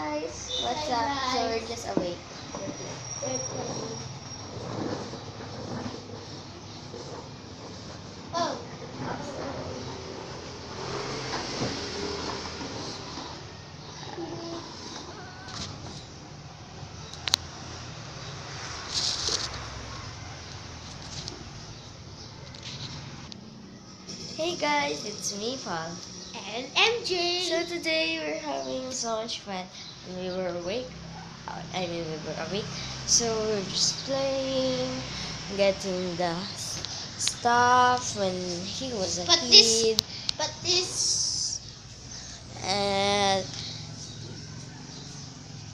guys, what's Hi, up? So guys. we're just awake. Oh, Hey guys, it's me, Paul. and MJ. So today we're having so much fun. And we were awake. We were awake. So we're just playing, getting the stuff when he was a But this- kid. But this, And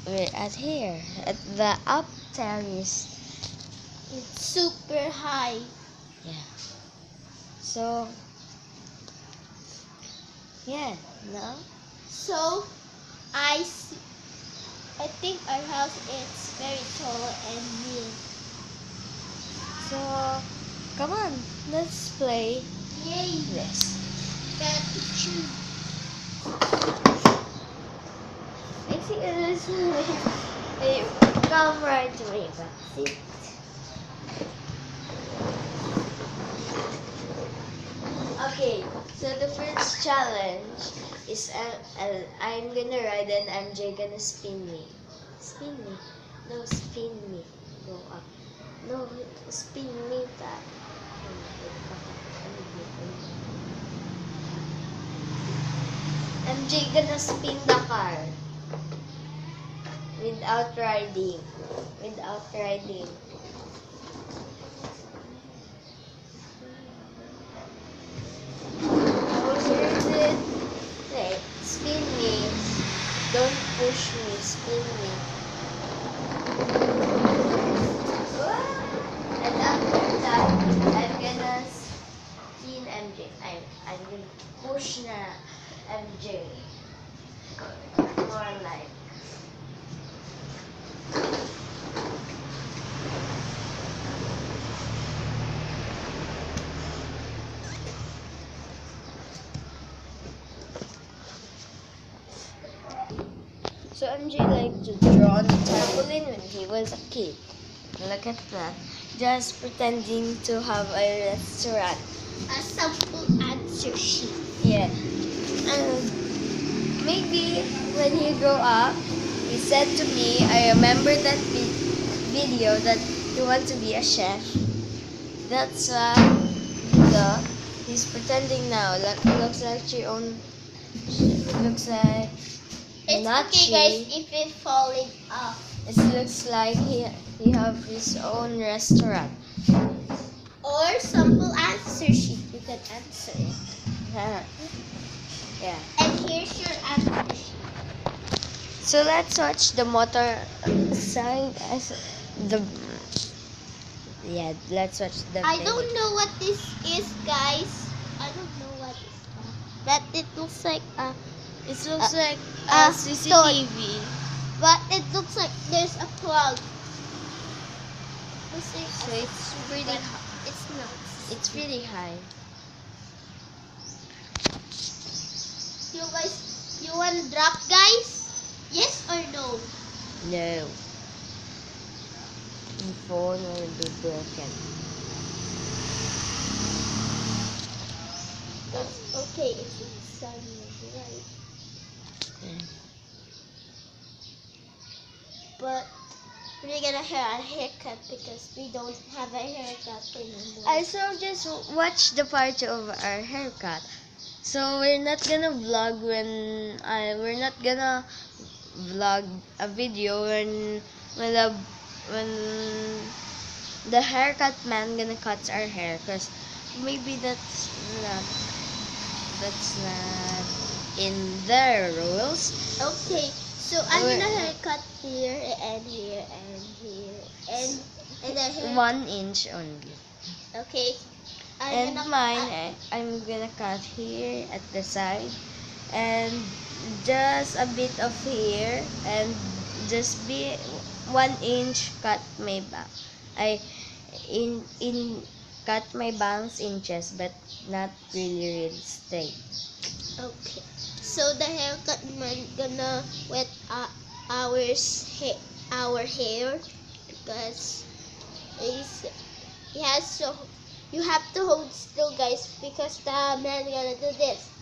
we're at here, at the up terrace. it's super high. Yeah. So, yeah, no? So, I think our house is very tall and neat. So, come on, let's play Yay! this. Got to choose. I see it is. Hey, come right to me, but sit. Okay, so the first challenge is I'm gonna ride and MJ gonna spin me. Spin me. No, spin me. Go up. No, spin me back. MJ gonna spin the car. Without riding. Without riding. Oh, here's it. Wait, spin me. Don't push me, spin me. And after that, I'm gonna spin MJ. I'm gonna push na MJ. More like. So MJ liked to draw on the trampoline when he was a kid. Look at that. Just pretending to have a restaurant. A sample answer sheet. Yeah. And maybe when he grow up, he said to me, I remember that video that he want to be a chef. That's why he's pretending now. Looks like she own. Looks like It's not okay, she. guys, if it's falling off. It looks like he have his own restaurant. Or sample answer sheet. You can answer it. Yeah. And here's your answer sheet. So let's watch the motor side as the. Yeah, let's watch the. I don't know what this is, guys. I don't know what it's called. But it looks like It looks like a CCTV. but it looks like there's a plug. Looks like So it's pretty. but it's not. It's really high. You wanna drop, guys? Yes or no? No. The phone will be broken. It's okay if it's sunny, right? But we're gonna have a haircut because we don't have a haircut anymore. I so just watch the part of our haircut. So we're not gonna vlog we're not gonna vlog a video when the haircut man gonna cut our hair, because maybe that's not in their rules. Okay, so I'm Wait. gonna haircut here and here and here and the hair. 1 inch only. Okay. And mine, I'm gonna cut here at the side, and just a bit of here, and just be 1 inch cut my back. I in cut my bangs inches, but not really straight. Okay. So the haircut man gonna wet our hair because he has so you have to hold still, guys, because the man gonna do this.